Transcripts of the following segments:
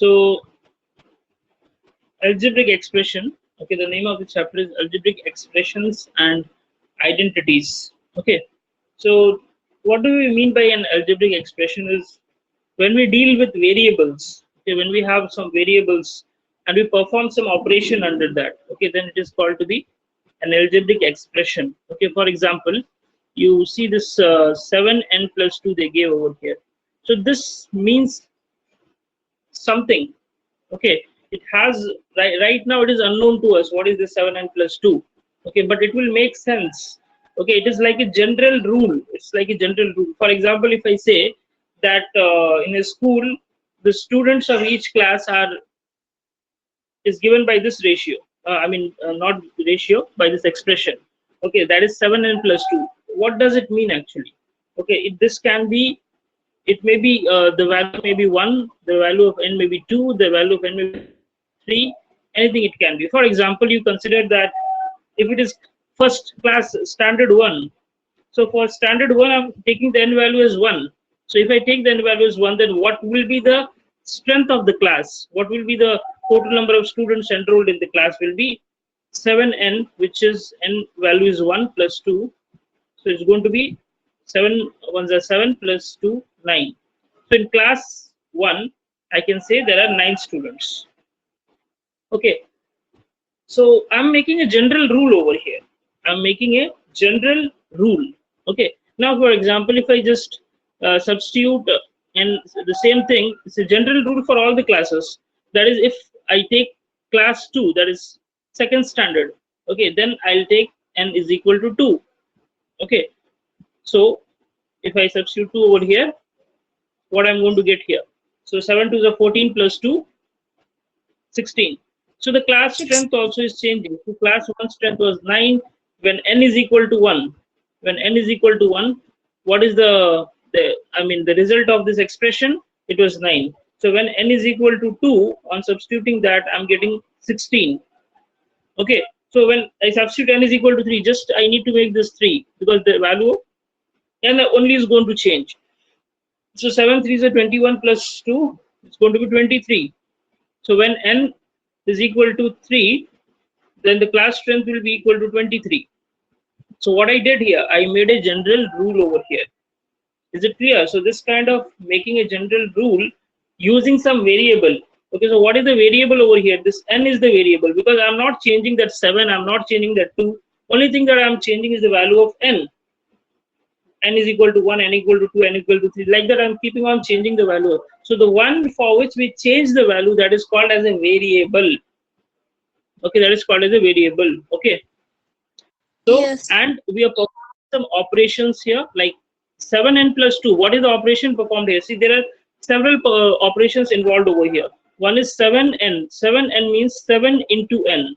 So algebraic expression. Okay, the name of the chapter is algebraic expressions and identities. Okay, so what do we mean by an algebraic expression is when we deal with variables. Okay, when we have some variables and we perform some operation under that. Okay, then it is called to be an algebraic expression. Okay, for example, you see this 7n plus 2 they gave over here. So this means something. Okay, it has right now it is unknown to us what is the 7n plus 2. Okay, but it will make sense. Okay, it is like a general rule. It's like a general rule. For example, if I say that in a school the students of each class are is given by this ratio, not ratio, by this expression. Okay, that is 7n plus 2. What does it mean actually? Okay, this can be, it may be the value may be 1, the value of n may be 2, the value of n may be 3, anything it can be. For example, you consider that if it is first class standard 1, so for standard 1 I'm taking the n value as 1. So if I take the n value as 1, then what will be the strength of the class? What will be the total number of students enrolled in the class will be 7n, which is n value is 1 plus 2. So it's going to be 7 ones are 7 plus 2, 9. So in class 1, I can say there are 9 students. Okay. So I'm making a general rule over here. I'm making a general rule. Okay. Now, for example, if I just substitute and the same thing, it's a general rule for all the classes. That is, if I take class 2, that is second standard. Okay, then I'll take n is equal to 2. Okay. So if I substitute 2 over here, what I'm going to get here? So 7 to the 14 plus 2, 16. So the class strength also is changing. So class 1 strength was 9 when n is equal to 1. When n is equal to 1, what is the result of this expression? It was 9. So when n is equal to 2, on substituting that, I'm getting 16. Okay. So when I substitute n is equal to 3, just I need to make this 3 because the value n only is going to change. So 7 3 is a 21 plus 2, it's going to be 23. So when n is equal to 3, then the class strength will be equal to 23. So what I did here, I made a general rule over here. Is it clear? So this kind of making a general rule using some variable. Okay, so what is the variable over here? This n is the variable because I'm not changing that 7, I'm not changing that 2. Only thing that I'm changing is the value of n. N is equal to 1, n equal to 2, n equal to 3. Like that, I'm keeping on changing the value. So the one for which we change the value, that is called as a variable. Okay, that is called as a variable. Okay. So, Yes. and we are performing some operations here, like 7n plus 2. What is the operation performed here? See, there are several operations involved over here. One is 7n. 7n means 7 into n.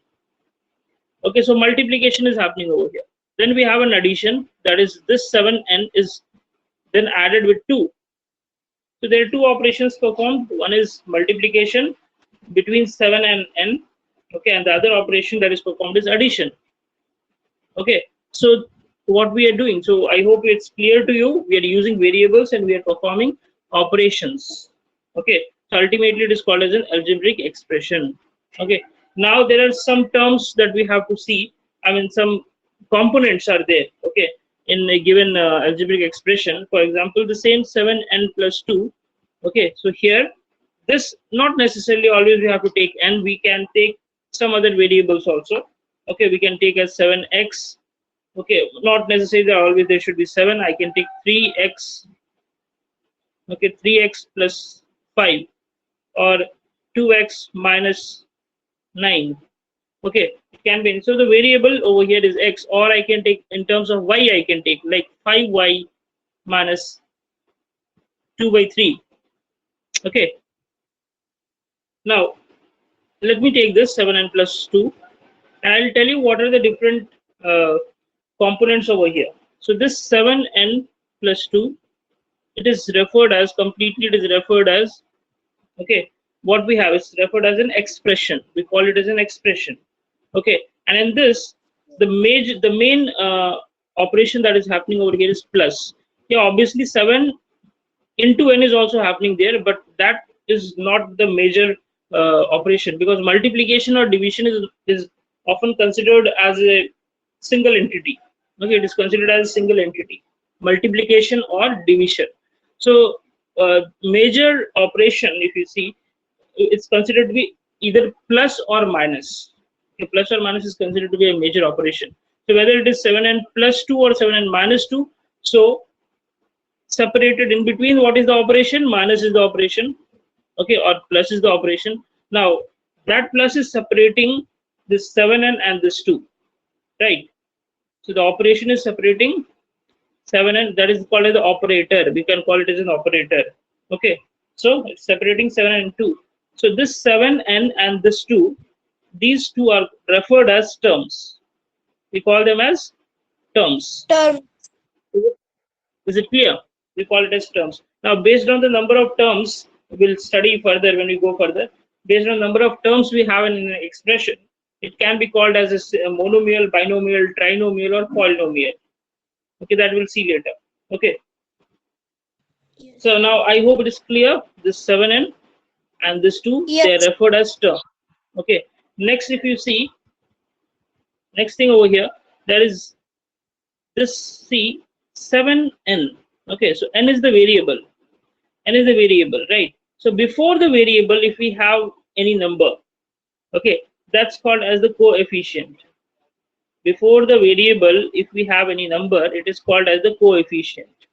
Okay, so multiplication is happening over here. Then we have an addition, that is this 7n is then added with 2. So there are two operations performed. One is multiplication between 7 and n. Okay, and the other operation that is performed is addition. Okay, so what we are doing, so I hope it's clear to you. We are using variables and we are performing operations. Okay, so ultimately it is called as an algebraic expression. Okay, now there are some terms that we have to see. Some components are there. Okay, in a given algebraic expression. For example, the same 7n plus 2. Okay, so here this not necessarily always we have to take n. We can take some other variables also. Okay, we can take as 7x. Okay, not necessarily that always there should be 7. I can take 3x. Okay, 3x plus 5 or 2x minus 9. Okay, it can be. So the variable over here is x, or I can take in terms of y, I can take like 5y minus 2 by 3. Okay, now let me take this 7n plus 2 and I'll tell you what are the different components over here. So this 7n plus 2, it is referred as completely, it is referred as, okay, what we have is referred as an expression. We call it as an expression. Okay, and in this, the main operation that is happening over here is plus. Yeah, obviously 7 into n is also happening there, but that is not the major operation, because multiplication or division is often considered as a single entity. Okay, it is considered as a single entity, multiplication or division. So major operation, if you see, it's considered to be either plus or minus. Okay, plus or minus is considered to be a major operation. So whether it is 7n plus 2 or 7n minus 2, so separated in between, what is the operation? Minus is the operation, okay, or plus is the operation. Now that plus is separating this 7n and this 2, right? So the operation is separating 7n, that is called as the operator. We can call it as an operator. Okay, so it's separating 7 and 2. So this 7n and this 2, these two are referred as terms. We call them as terms. Term. Is it clear? We call it as terms. Now, based on the number of terms, we'll study further when we go further. Based on the number of terms we have in an expression, it can be called as a monomial, binomial, trinomial, or polynomial. Okay, that we'll see later. Okay. Yes. So now I hope it is clear. This 7n and this 2, Yes. they are referred as term. Okay. Next, if you see, next thing over here, there is this C 7n. Okay, so n is the variable. N is the variable, right? So before the variable, if we have any number, okay, that's called as the coefficient. Before the variable, if we have any number, it is called as the coefficient.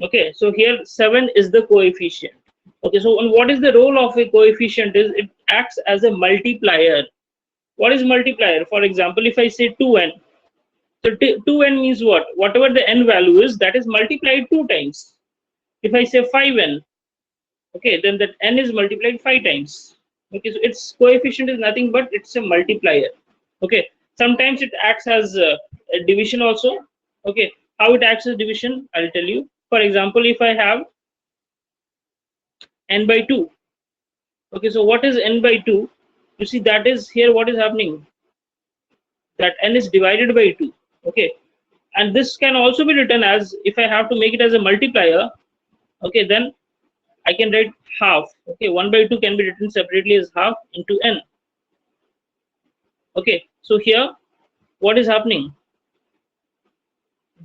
Okay, so here 7 is the coefficient. Okay, so what is the role of a coefficient? Is it acts as a multiplier. What is multiplier? For example, if I say 2n, so 2n means what? Whatever the n value is, that is multiplied 2 times. If I say 5n, okay, then that n is multiplied 5 times. Okay, so its coefficient is nothing but it's a multiplier. Okay, sometimes it acts as a division also. Okay, how it acts as division, I'll tell you. For example, if I have n by 2, okay, so what is n by 2? You see, that is here what is happening, that n is divided by 2. Okay, and this can also be written as, if I have to make it as a multiplier, okay, then I can write half. Okay, 1 by 2 can be written separately as half into n. Okay, so here what is happening?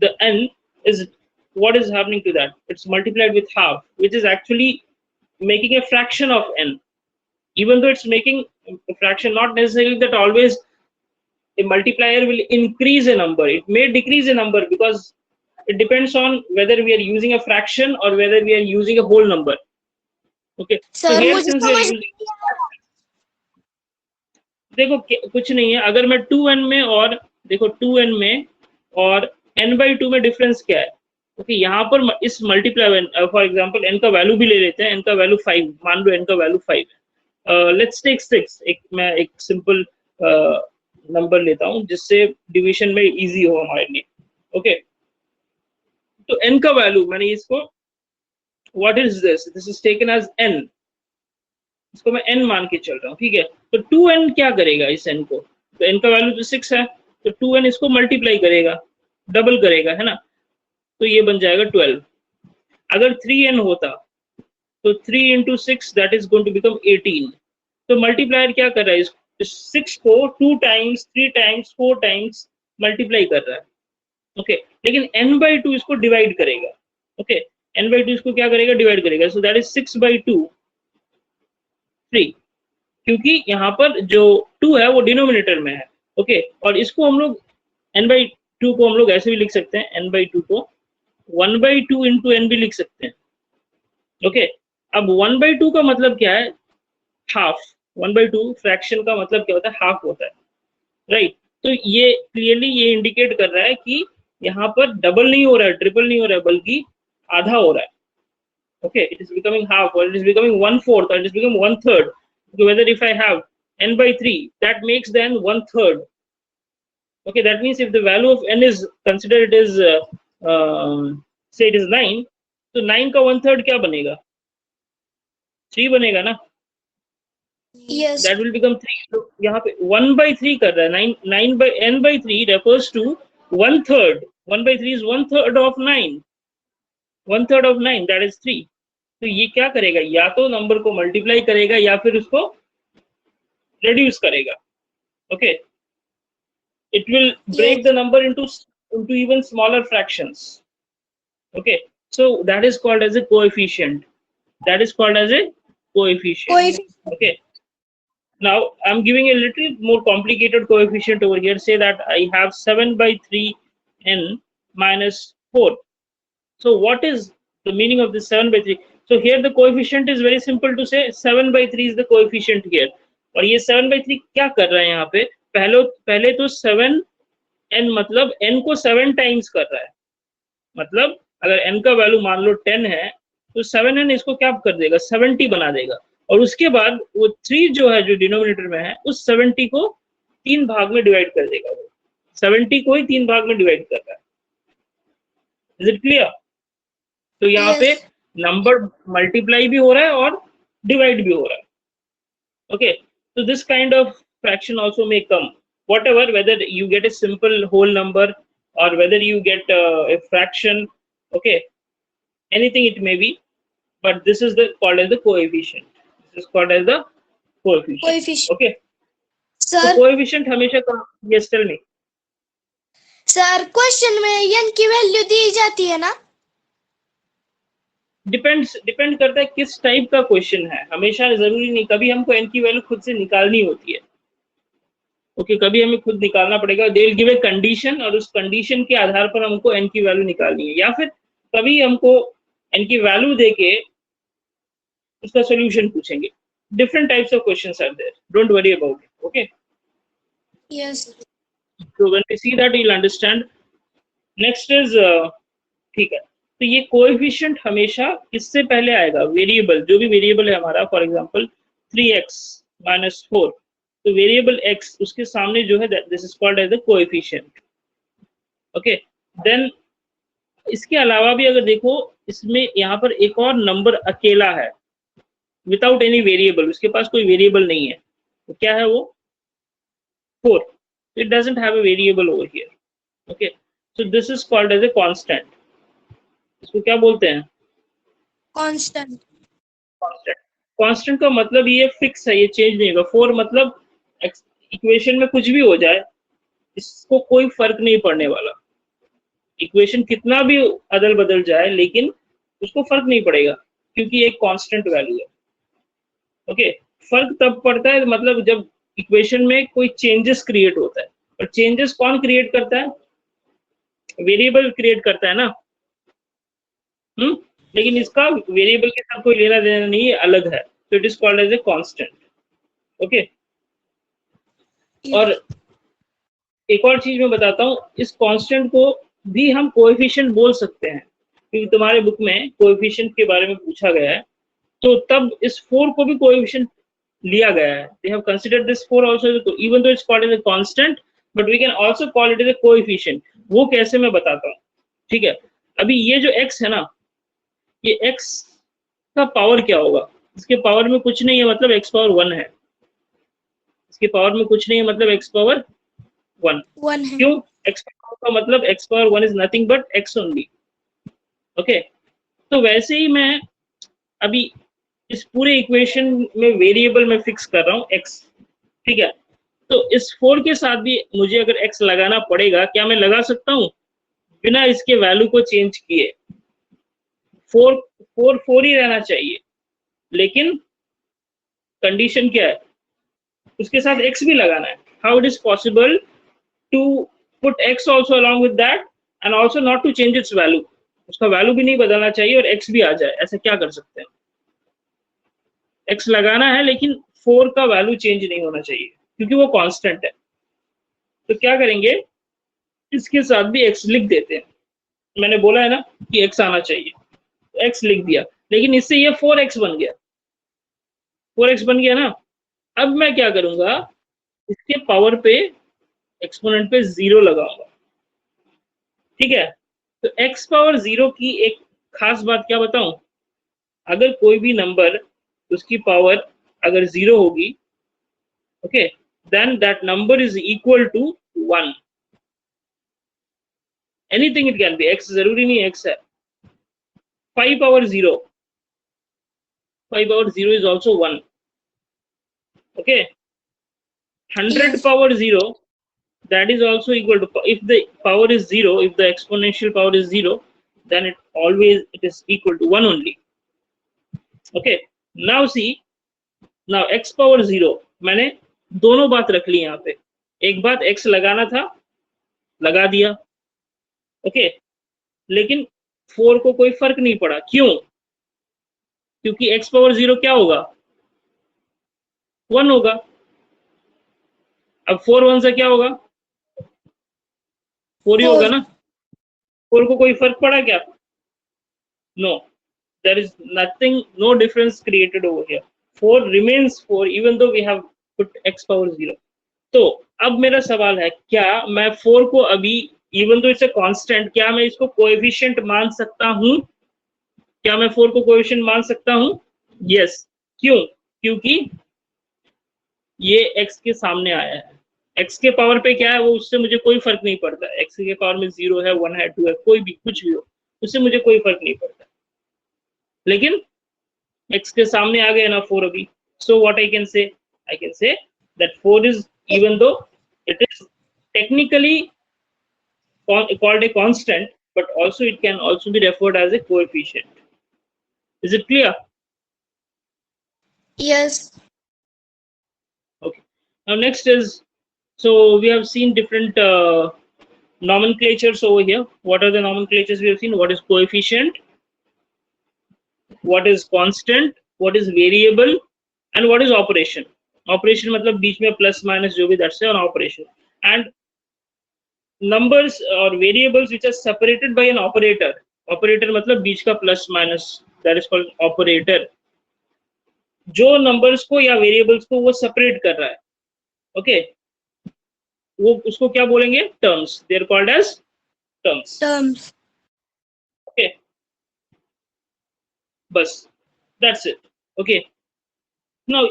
The n is, what is happening to that? It's multiplied with half, which is actually making a fraction of n. Even though it's making a fraction, not necessarily that always a multiplier will increase a number. It may decrease a number, because it depends on whether we are using a fraction or whether we are using a whole number. Okay, so sir here मुझे since we are समझ using, देखो कुछ नहीं है, अगर मैं 2n में और देखो 2n में और n by 2 में डिफरेंस क्या है? ओके, यहाँ पर इस मल्टीप्लाई, फॉर एग्जांपल n का वैल्यू भी ले लेते हैं, n का वैल्यू 5, मान लो n का वैल्यू 5 है। लेट्स टेक 6, मैं एक सिंपल नंबर लेता हूँ जिससे डिवीजन में इजी हो हमारे लिए। ओके, तो n का वैल्यू, मैंने इसको, what is this is taken as n, इसको मैं n मान के चल रहा हूँ, ठीक है। तो 2n क्या करेगा इस n को? तो n का वैल्यू तो 6 है, तो 2n इसको मल्टीप्लाई करेगा, डबल करेगा, है ना, तो ये बन जाएगा 12। अगर 3n होता तो 3 into 6 that is going to become 18। तो मल्टीप्लायर क्या कर रहा है? इस 6 को 2 टाइम्स, 3 टाइम्स, 4 टाइम्स मल्टीप्लाई कर रहा है। ओके, लेकिन n by 2 इसको डिवाइड करेगा। ओके, n by 2 इसको क्या करेगा? डिवाइड करेगा। सो दैट इज 6 by 2 3, क्योंकि यहाँ पर जो 2 है वो डिनोमिनेटर में है। ओके, और इसको हम लोग n by 2 को हम लोग ऐसे भी लिख सकते हैं, n by 2 को 1 by 2 into n भी लिख सकते हैं। ओके, अब 1 by 2 का मतलब क्या है? हाफ। 1 by 2 फ्रैक्शन का मतलब क्या होता है? हाफ होता है, राइट। तो ये क्लियरली ये इंडिकेट कर रहा है कि यहाँ पर डबल नहीं हो रहा है, ट्रिपल नहीं हो रहा है, बल्कि आधा हो रहा है। Okay, it is becoming half, और इट इज बिकमिंग 1/4, और it is becoming 1/3। So whether if I have n by 3, that makes then 1/3. Okay, that means if the value of n is considered it is say it is 9, तो 9 का 1/3 क्या बनेगा? 3 बनेगा ना? Yes. That will become 3. तो यहाँ पे 1 by 3 कर रहा है, 9 by n by 3 refers to 1/3. 1 by 3 is 1/3 of 9. 1/3 of 9, that is 3. तो ये क्या करेगा, या तो नंबर को मल्टीप्लाई करेगा या फिर उसको रिड्यूस करेगा. Okay, it will break Yes. the number into even smaller fractions. Okay, so that is called as a coefficient. That is called as a coefficient. Coefficient. Okay, now I'm giving a little more complicated coefficient over here. Say that I have 7 by 3 n minus 4. So what is the meaning of this 7 by 3? So here the coefficient is very simple to say. 7 by 3 is the coefficient here. और ये 7 by 3 क्या कर रहा है यहाँ पे, पहले तो 7 n मतलब n को 7 टाइम्स कर रहा है. मतलब अगर n का वैल्यू मान लो 10 है तो 7n इसको क्या कर देगा, 70 बना देगा. और उसके बाद वो 3 जो है, जो डिनोमिनेटर में है, उस 70 को 3 भाग में डिवाइड कर देगा. वो 70 को ही 3 भाग में डिवाइड कर रहा है. Is it clear? तो यहाँ पे Yes. नंबर मल्टीप्लाई भी हो रहा है और डिवाइड भी हो रहा है. Okay, so this kind of fraction also may come, whatever, whether you get a simple whole number or whether you get a fraction. Okay, anything it may be, but this is the called as the coefficient. This is called as the coefficient. Coefficient. Okay, so Sir, coefficient हमेशा yes, tell me. Sir question में n की value दी जाती है ना? Depend करता है किस type का क्वेश्चन है. हमेशा जरूरी नहीं, कभी हमको n की वैल्यू खुद से निकालनी होती है. ओके, कभी हमें खुद निकालना पड़ेगा. They will give a condition और उस कंडीशन के आधार पर हमको n की वैल्यू निकालनी है, या फिर कभी हमको n की वैल्यू देके उसका सॉल्यूशन पूछेंगे. Different types of questions are there, don't worry about it. Okay, Yes. so when we see that you'll understand. Next is ठीक है, तो ये कोएफिशिएंट हमेशा किससे पहले आएगा, वेरिएबल, जो भी वेरिएबल है हमारा. फॉर एग्जांपल 3x minus 4, तो वेरिएबल x उसके सामने जो है, this is called as the coefficient. Okay, then इसके अलावा भी अगर देखो, इसमें यहाँ पर एक और नंबर अकेला है विदाउट एनी वेरिएबल, उसके पास कोई वेरिएबल नहीं है. तो क्या है वो, 4. It doesn't have a variable over here. Okay, so this is called as a constant. इसको क्या बोलते हैं, Constant. कांस्टेंट. कांस्टेंट का मतलब ये फिक्स है, ये चेंज नहीं होगा. 4 मतलब इक्वेशन में कुछ भी हो जाए, इसको कोई फर्क नहीं पड़ने वाला. इक्वेशन कितना भी अदल बदल जाए, लेकिन उसको फर्क नहीं पड़ेगा, क्योंकि एक कांस्टेंट वैल्यू है. ओके, फर्क तब पड़ता है मतलब जब इक्वेशन में कोई चेंजेस क्रिएट होता है. और चेंजेस कौन क्रिएट करता है, वेरिएबल क्रिएट करता है ना. लेकिन इसका वेरिएबल के साथ कोई लेना देना नहीं है, अलग है. तो it is called as a constant. Okay, और एक और चीज मैं बताता हूँ, इस कांस्टेंट को भी हम कोएफिशिएंट बोल सकते हैं, क्योंकि तुम्हारे बुक में कोएफिशिएंट के बारे में पूछा गया है. तो तब इस 4 को भी कोएफिशिएंट लिया गया है. They have considered this 4 also, even though it's called as a constant, but we can also call it as a coefficient. वो कैसे मैं बताता हूँ. ठीक है, अभी ये जो x है ना, ये x का पावर क्या होगा, इसके पावर में कुछ नहीं है, मतलब x पावर 1 है. इसके पावर में कुछ नहीं है, मतलब x पावर 1. 1 है. क्यों, x पावर का मतलब x power 1 is nothing but x only. Okay, तो वैसे ही मैं अभी इस पूरे इक्वेशन में वेरिएबल में फिक्स कर रहा हूँ x. ठीक है, तो इस 4 के साथ भी मुझे अगर x लगाना पड़ेगा, क्या मैं लगा सकता हूँ बिना इसके वैल्यू को चेंज किए. 4 ही रहना चाहिए, लेकिन कंडीशन क्या है, उसके साथ x भी लगाना है. How it is possible to put x also along with that and also not to change its value. उसका वैल्यू भी नहीं बदलना चाहिए और x भी आ जाए, ऐसा क्या कर सकते हैं. x लगाना है लेकिन 4 का वैल्यू चेंज नहीं होना चाहिए, क्योंकि वो कांस्टेंट है. तो क्या करेंगे, इसके साथ भी x लिख देते हैं. मैंने बोला है ना कि x आना चाहिए, तो x लिख दिया, लेकिन इससे ये 4x बन गया. 4x बन गया ना. अब मैं क्या करूंगा, इसके पावर पे एक्सपोनेंट पे 0 लगाऊंगा. ठीक है, तो x पावर 0 की एक खास बात क्या बताऊं, अगर कोई भी नंबर उसकी पावर अगर 0 होगी, okay, then that number is equal to 1. Anything it can be, x जरूरी नहीं x है. 5 power 0, 5 power 0 is also 1. Okay, 100 Yes. power 0, that is also equal to, if the power is 0, if the exponential power is 0, then it is equal to 1 only. Okay, now see, now x power 0, मैंने दोनों बात रख ली यहाँ पे. एक बात x लगाना था, लगा दिया. ओके, लेकिन 4 को कोई फर्क नहीं पड़ा. क्यों? क्योंकि x पावर 0 क्या होगा? 1 होगा. अब 4 1 से क्या होगा? 4 ही होगा ना. 4 को कोई फर्क पड़ा क्या? No, there is nothing, no difference created over here. 4 remains 4 even though we have put x power 0. तो अब मेरा सवाल है, क्या मैं 4 को अभी even though it's a constant, क्या मैं इसको कोएफिशिएंट मान सकता हूं? क्या मैं 4 को कोएफिशिएंट मान सकता हूं? Yes. क्यों? क्योंकि ये x के सामने आया है. x के पावर पे क्या है वो, उससे मुझे कोई फर्क नहीं पड़ता. x के पावर में 0 है, 1 है, 2 है, कोई भी कुछ भी हो, उससे मुझे कोई फर्क नहीं पड़ता. लेकिन x के सामने आ गया ना 4 अभी. So what I can say? I can say that 4 is, even though it is technically called a constant, but also it can also be referred as a coefficient. Is it clear? Yes. Okay. Now next is, so we have seen different nomenclatures over here. What are the nomenclatures we have seen? What is coefficient? What is constant? What is variable? And what is operation? Operation मतलब बीच में plus minus जो भी, that's an operation. And numbers or variables which are separated by an operator. Operator मतलब बीच का plus minus, that is called operator. जो numbers को या variables को वो separate कर रहा है, okay, वो उसको क्या बोलेंगे? Terms. They are called as terms. Terms. Okay, बस, that's it. Okay. Now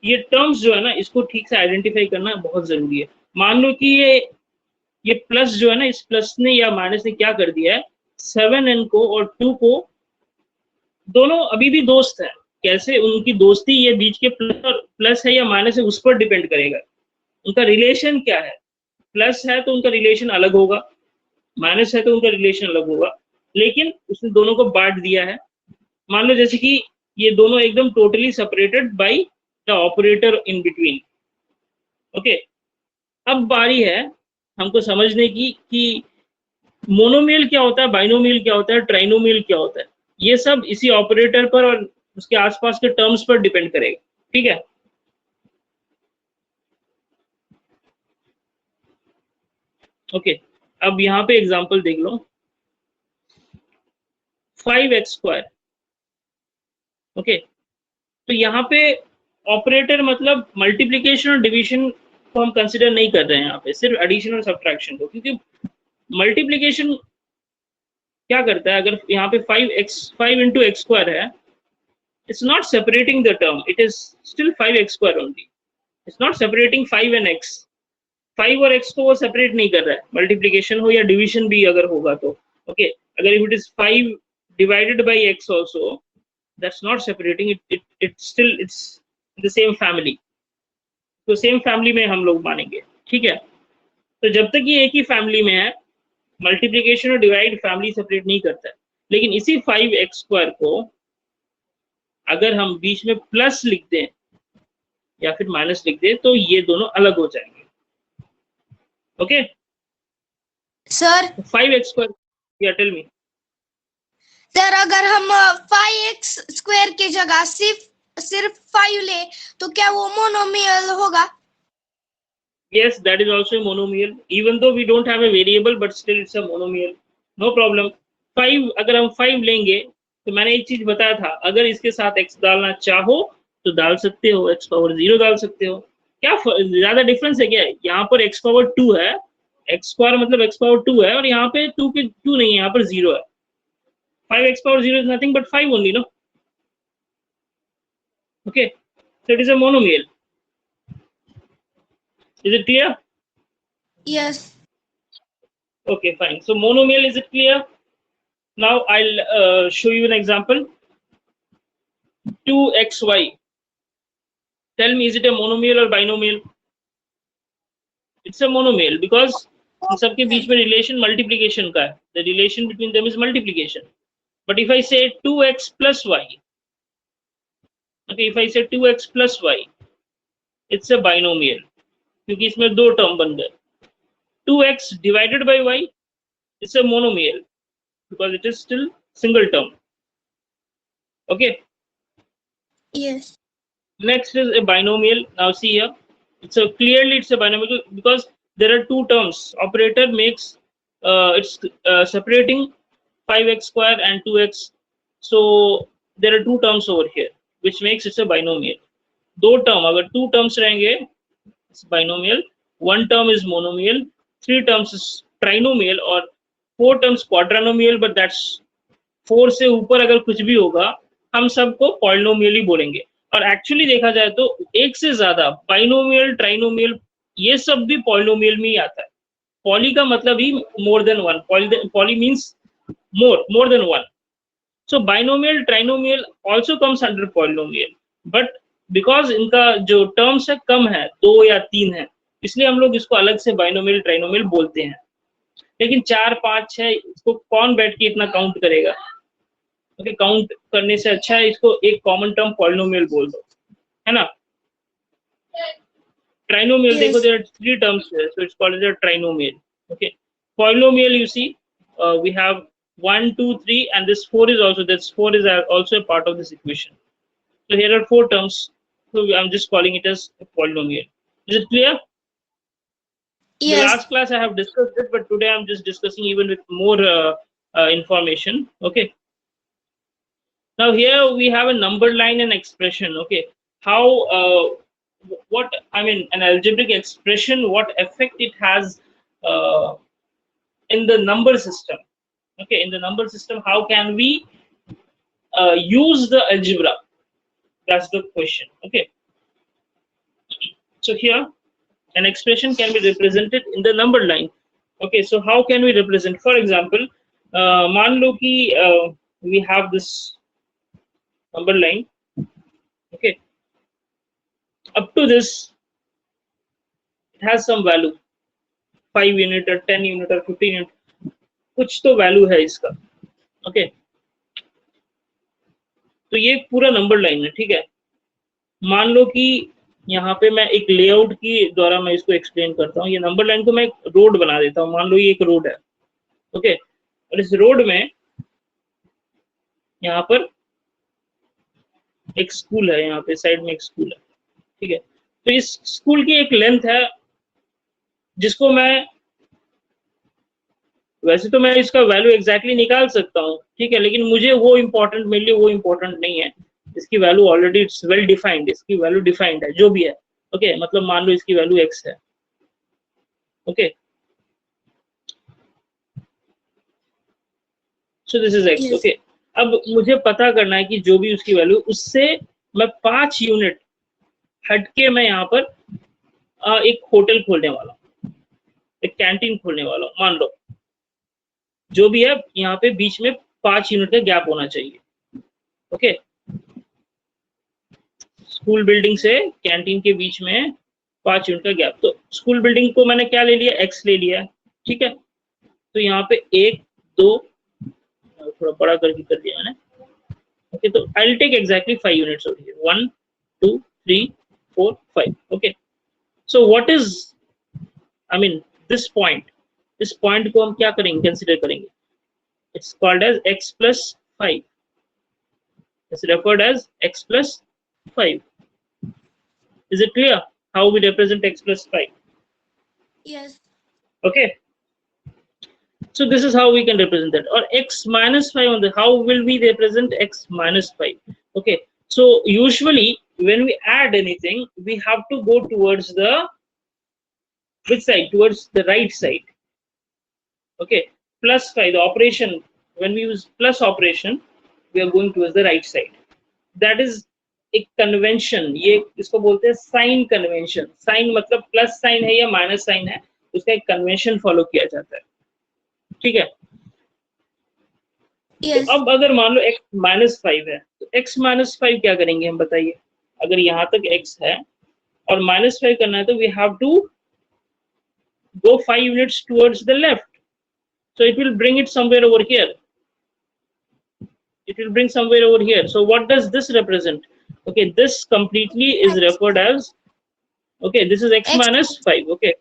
ये टर्म्स जो है ना, इसको ठीक से आइडेंटिफाई करना बहुत जरूरी है. मान लो कि ये प्लस जो है ना, इस प्लस ने या माइनस ने क्या कर दिया है, 7n को और 2 को, दोनों अभी भी दोस्त है. कैसे उनकी दोस्ती, ये बीच के प्लस है या माइनस है उस पर डिपेंड करेगा. उनका रिलेशन क्या है? प्लस है तो उनका रिलेशन अलग होगा, माइनस है तो उनका रिलेशन अलग होगा. लेकिन उसने दोनों को बांट दिया है. मान लो जैसे कि ये दोनों एकदम totally separated by the operator in between. Okay, अब बारी है हमको समझने की कि मोनोमियल क्या होता है, बाइनोमियल क्या होता है, ट्राइनोमियल क्या होता है. ये सब इसी ऑपरेटर पर और उसके आसपास के टर्म्स पर डिपेंड करेगा. ठीक है. ओके, अब यहाँ पे एग्जांपल देख लो. 5x². ओके, तो यहाँ पे ऑपरेटर मतलब मल्टीप्लिकेशन और डिवीजन को हम कंसिडर नहीं कर रहे हैं यहाँ पे, सिर्फ एडिशन और सब्ट्रैक्शन को. क्योंकि मल्टीप्लिकेशन क्या करता है, अगर यहाँ पे 5 into x² है, it's not separating the term, it is still 5x² only. It's not separating 5 and x. 5 और x को वो सेपरेट नहीं कर रहा है, मल्टीप्लिकेशन हो या डिवीजन भी अगर होगा तो. ओके, अगर if it is 5 divided by x also, that's not separating it, it's still it's the same family. तो सेम फैमिली में हम लोग मानेंगे. ठीक है. तो जब तक ये एक ही फैमिली में है, मल्टीप्लिकेशन और डिवाइड फैमिली सेपरेट नहीं करता है. लेकिन इसी 5x² को अगर हम बीच में प्लस लिख दें या फिर माइनस लिख दें तो ये दोनों अलग हो जाएंगे. Okay sir. 5x², या टेल मी. सर अगर हम 5x² की जगह सिर्फ 5 ले तो क्या वो मोनोमियल होगा? Yes, that is also a monomial. Even though we don't have a variable, but still it's a monomial. No problem. 5, अगर हम 5 लेंगे तो मैंने एक चीज बताया था, अगर इसके साथ x डालना चाहो तो डाल सकते हो, x पावर 0 डाल सकते हो. क्या ज्यादा डिफरेंस है क्या? यहाँ पर x पावर 2 है, x² मतलब x पावर 2 है, और यहाँ पे 2 नहीं है, यहाँ पर 0 है. 5x power 0 is nothing but 5 only, no? Okay, so it is a monomial. Is it clear? Yes. Okay, fine. So monomial, is it clear? Now I'll show you an example. 2xy, tell me, is it a monomial or binomial? It's a monomial because इन सबके बीच में relation multiplication का है. The relation between them is multiplication. But if I say 2x plus y, okay, if I say 2x plus y, it's a binomial क्योंकि इसमें दो term बन गए. 2x divided by y, it's a monomial because it is still single term. Okay. Yes. Next is a binomial. Now see here, clearly it's a binomial because there are two terms. Operator makes it's separating 5x square and 2x. So there are two terms over here, which makes it a binomial. दो term, अगर two terms रहेंगे, it's binomial. One term is monomial. Three terms is trinomial or four terms quadrinomial. But that's 4 से ऊपर अगर कुछ भी होगा, हम सबको पॉलिनोमियल ही बोलेंगे. और एक्चुअली देखा जाए तो एक से ज्यादा बाइनोमियल, ट्राइनोमियल, ये सब भी पॉलिनोमियल में ही आता है. पॉली का मतलब ही more than one. Poly means more than one. So binomial, trinomial also comes under polynomial. But because इनका जो टर्म्स है कम है, 2 या 3 है, इसलिए हम लोग इसको अलग से बाइनोमियल, ट्राइनोमियल बोलते हैं. लेकिन 4, 5, 6 इसको कौन बैठ के इतना काउंट करेगा? ओके, काउंट करने से अच्छा है इसको एक कॉमन टर्म पॉलिनोमियल बोल दो, है ना. Trinomial Yes. देखो, देयर आर 3 टर्म्स है, so it's called as a trinomial. Okay, polynomial you see we have 1, 2, 3 and this 4 is also, this 4 is also a part of this equation. So here are 4 terms, so I'm just calling it as a polynomial. Is it clear? In the Yes. last class I have discussed it, but today I'm just discussing even with more information. Okay. Now here we have a number line and expression. Okay, how what I mean, an algebraic expression, what effect it has in the number system. Okay, in the number system, how can we use the algebra? That's the question. Okay, so here an expression can be represented in the number line. Okay, so how can we represent? For example, मान लो कि we have this number line. Okay, up to this it has some value, 5 unit or 10 unit or 15 unit, कुछ तो value है इसका. Okay, तो ये पूरा number line है. ठीक है, मान लो कि यहाँ पे मैं एक लेआउट की द्वारा मैं इसको एक्सप्लेन करता हूँ. ये नंबर लाइन को मैं एक रोड बना देता हूँ. मान लो ये एक रोड है. ओके, और इस रोड में यहाँ पर एक स्कूल है, यहाँ पे साइड में एक स्कूल है. ठीक है, तो इस स्कूल की एक लेंथ है जिसको मैं, वैसे तो मैं इसका वैल्यू एग्जैक्टली निकाल सकता हूँ. ठीक है, लेकिन मुझे वो इम्पोर्टेंट, मेरे लिए वो इम्पोर्टेंट नहीं है. इसकी value already it's well defined, इसकी वैल्यू डिफाइंड है जो भी है. ओके, मतलब मान लो इसकी वैल्यू x है. Okay, so this is x. Yes. Okay, अब मुझे पता करना है कि जो भी उसकी वैल्यू, उससे मैं 5 यूनिट हटके मैं यहाँ पर एक होटल खोलने वाला हूँ, एक कैंटीन खोलने वाला हूँ. मान लो जो भी है, यहाँ पे बीच में 5 यूनिट का गैप होना चाहिए. ओके, स्कूल बिल्डिंग से कैंटीन के बीच में 5 यूनिट का गैप. तो स्कूल बिल्डिंग को मैंने क्या ले लिया? x ले लिया. ठीक है, तो यहाँ पे 1, 2, थोड़ा बड़ा करके कर दिया मैंने. ओके, तो I will take exactly 5 units over here. 1, 2, 3, 4, 5. Okay, so what is, I mean this point, इस पॉइंट को हम क्या करेंगे, कंसीडर करेंगे. It's called as x plus 5. It's referred as x plus 5. Is it clear how we represent x plus 5? Yes. Okay, so this is how we can represent that. Or x minus 5 on the, how will we represent x minus 5? Okay, so usually when we add anything, we have to go towards the, which side? Towards the right side. Okay, plus 5, the operation, when we use plus operation, we are going towards the right side. That is एक convention, ये इसको बोलते हैं sign convention. Sign मतलब plus sign है या minus sign है, उसका एक कन्वेंशन फॉलो किया जाता है. ठीक है, Yes. तो अब अगर मान लो x -5 है तो x -5 क्या करेंगे हम बताइए। अगर यहाँ तक x है और -5 करना है तो we have to go 5 units towards the left, so it will bring it somewhere over here. It will bring somewhere over here. So what does this represent? Okay, this completely is referred as, okay, this is x minus 5. Okay,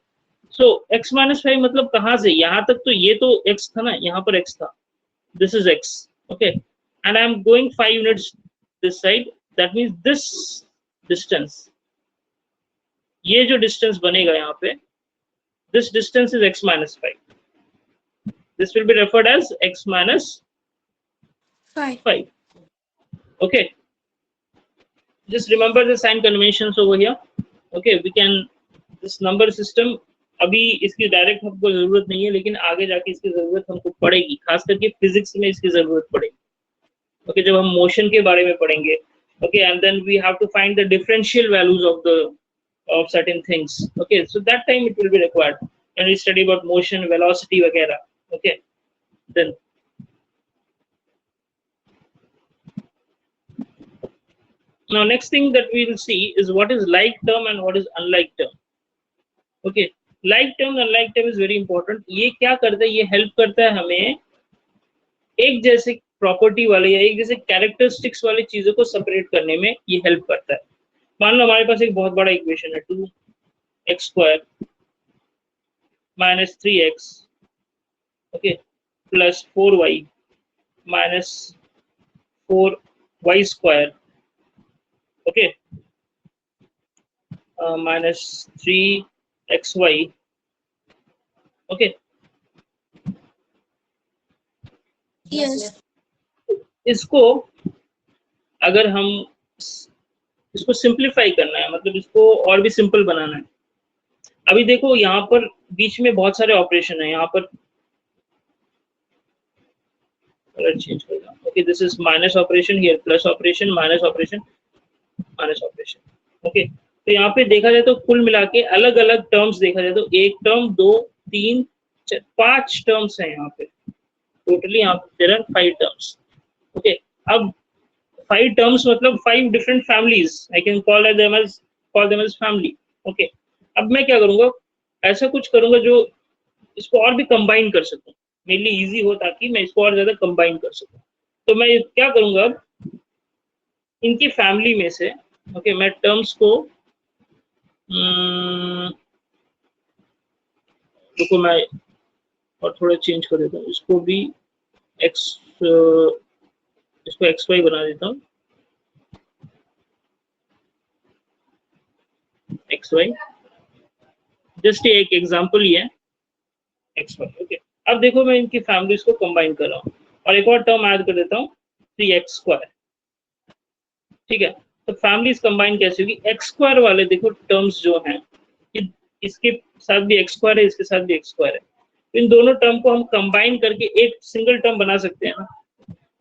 so x minus 5 मतलब कहाँ से, यहाँ तक तो ये तो x था ना, यहाँ पर x था, this is x. Okay, and I am going 5 units this side, that means this distance, ये जो distance बनेगा यहाँ पे, this distance is x minus 5. This will be referred as x minus 5. Okay, just remember the sign conventions over here. Okay, we can, this number system अभी इसकी direct हमको जरूरत नहीं है, लेकिन आगे जाके इसकी जरूरत हमको पड़ेगी, खास करके फिजिक्स में इसकी जरूरत पड़ेगी. ओके, जब हम मोशन के बारे में पढ़ेंगे. Okay, and then we have to find the differential values of certain things. Okay, so that time it will be required when we study about motion, velocity वगैरह. Okay, then now next thing that we will see is what is like term and what is unlike term. Okay, like term and unlike term is very important. ये क्या करता है, ये help करता है हमें एक जैसे प्रॉपर्टी वाले या एक जैसे कैरेक्टरिस्टिक्स वाली चीजों को सेपरेट करने में ये हेल्प करता है. मान लो हमारे पास एक बहुत बड़ा इक्वेशन है, 2x² minus 3x, okay, plus 4y minus 4y square, okay, minus 3xy. okay, Yes. इसको अगर हम इसको सिंप्लीफाई करना है, मतलब इसको और भी सिंपल बनाना है. अभी देखो यहाँ पर बीच में बहुत सारे ऑपरेशन है. यहाँ पर चेंज करेगा. Okay, this is minus operation, here plus operation, minus operation, minus operation. Okay, तो यहाँ पे देखा जाए तो कुल मिला के अलग अलग टर्म्स देखा जाए तो 1 टर्म, 2, 3, 4, 5 टर्म्स हैं यहाँ पे. टोटली यहाँ पे देयर आर 5 टर्म्स. ओके, अब 5 टर्म्स मतलब 5 different families. I can call them as family. Okay, अब मैं क्या करूंगा, ऐसा कुछ करूंगा जो इसको और भी कंबाइन कर सकूं, मेरे लिए इजी हो, ताकि मैं इसको और ज्यादा कंबाइन कर सकूं. तो मैं क्या करूंगा, अब इनकी फैमिली में से, ओके, मैं टर्म्स को देखो मैं और थोड़ा चेंज कर देता हूँ, इसको भी इसको xy बना देता हूँ, xy. जस्ट एक एग्जांपल ही है, xy. ओके, अब देखो मैं इनकी फैमिलीज को कंबाइन कर रहा हूँ और एक और टर्म ऐड कर देता हूँ, 3x². ठीक है, तो फैमिलीज कंबाइन कैसे होगी, x² वाले देखो टर्म्स जो हैं, इसके साथ भी x² है, इसके साथ भी x² है. इन दोनों टर्म को हम कंबाइन करके एक सिंगल टर्म बना सकते हैं ना.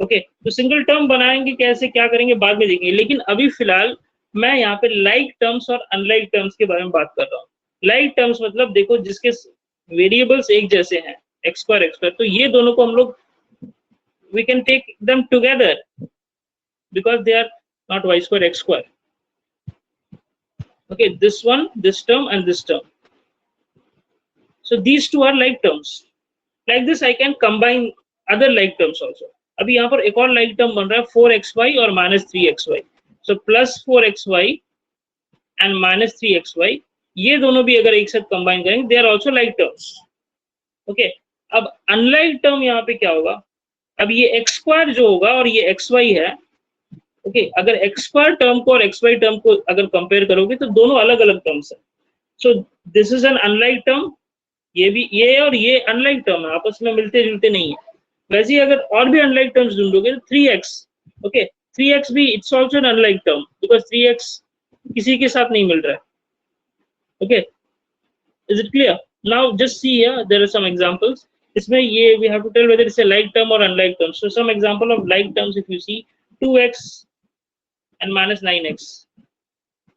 ओके, तो सिंगल टर्म बनाएंगे कैसे, क्या करेंगे, बाद में देखेंगे. लेकिन अभी फिलहाल मैं यहाँ पे लाइक टर्म्स और अनलाइक टर्म्स के बारे में बात कर रहा हूँ. लाइक टर्म्स मतलब देखो जिसके वेरिएबल्स एक जैसे हैं, x², तो ये दोनों को हम लोग we can take them together because they are not y² x². Okay, this one, this term and this term. So these two are like terms. Like this I can combine other like terms also. अभी यहाँ पर एक और like term बन रहा है, 4xy और -3xy. So plus 4xy and -3xy, ये दोनों भी अगर एक साथ combine करेंगे, they are also like terms. Okay, अब unlike term यहाँ पे क्या होगा, अब ये x² जो होगा और ये xy है. ओके, अगर x² टर्म को और xy टर्म को अगर कंपेयर करोगे तो दोनों अलग अलग टर्म्स है. सो this is an unlike term, ये भी, ये और ये अनलाइक टर्म है, आपस में मिलते जुलते नहीं है. वैसे ही अगर और भी अनलाइक टर्म्स ढूंढोगे तो 3x, ओके, 3x भी it's also an unlike term because 3x किसी के साथ नहीं मिल रहा है. Okay, is it clear? Now just see here, there are some examples. इसमें ये we have to tell whether it's a like term और unlike term. So some example of like terms, if you see 2x and -9x,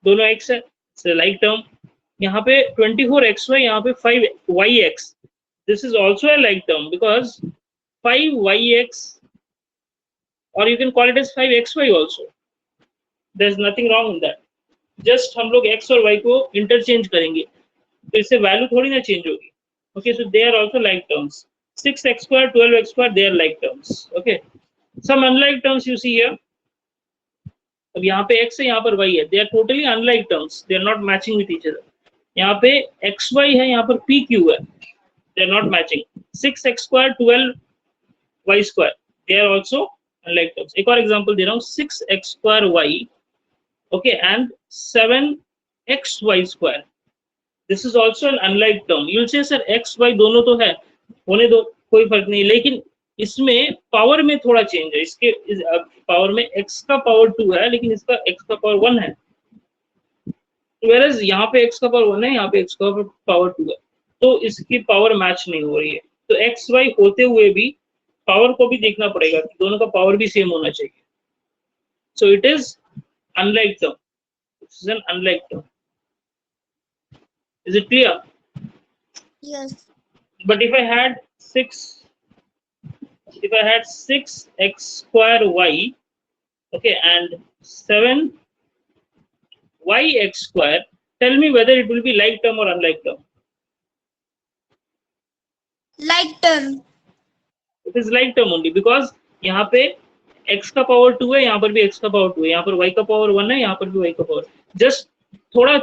दोनों x है, so like term. यहाँ पे 24xy, यहाँ पे 5yx, this is also a like term because 5yx or you can call it as 5xy also. There's nothing wrong in that. Just हम लोग x और y को interchange करेंगे, तो इससे value थोड़ी ना change होगी. Okay, so they are also like terms. 6x square, 12x square, they are like terms. Okay, some unlike terms you see here. अब यहाँ पे x है, यहाँ पर y है. They are totally unlike terms. They are not matching with each other. यहाँ पे xy है, यहाँ पर pq है. They are not matching. 6x square, 12y square. They are also unlike terms. एक और example दे रहा हूँ. 6x square y, okay, and 7xy square. This is also an unlike term. You'll say sir x y दोनों तो है, होने दो, कोई फर्क नहीं. लेकिन इसमें पावर में थोड़ा चेंज है. इसके पावर में x का पावर 2 है, लेकिन इसका x का पावर 1 है. Whereas यहाँ पे x का पावर 1 है, यहाँ पे x का पावर 2 है, तो इसकी पावर मैच नहीं हो रही है. तो x y होते हुए भी पावर को भी देखना पड़ेगा कि दोनों का पावर भी सेम होना चाहिए. So it is unlike term. This is an unlike term. Is it clear? Yes. But if I had 6x square y, okay, and 7yx square, tell me whether it will be like term or unlike term. Like term. It is like term only because यहाँ पे x का power 2 है, यहाँ पर भी x का power 2 है, यहाँ पर y का पावर 1 है, यहाँ पर भी y का पावर. Just थोड़ा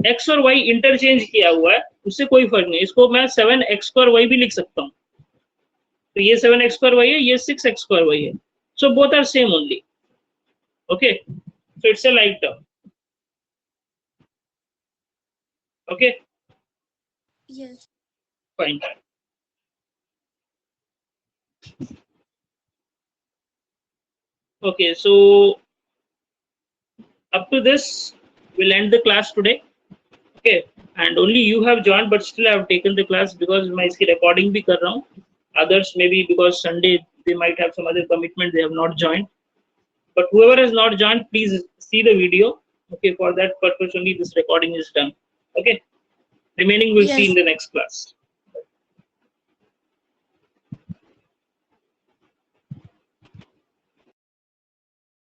x और y इंटरचेंज किया हुआ है, उससे कोई फर्क नहीं. इसको मैं 7x square y भी लिख सकता हूँ. तो ये 7x square y है, ये 6x square y है. So both are same only. Okay, so it's a like term. Okay, Yes. fine. Okay, so up to this we'll end the class today. Okay, and only you have joined, but still I have taken the class because मैं इसकी recording भी कर रहा हूँ. Others maybe because Sunday they might have some other commitment, they have not joined. But whoever has not joined, please see the video. Okay, for that purpose only this recording is done. Okay, remaining we'll see Yes. in the next class.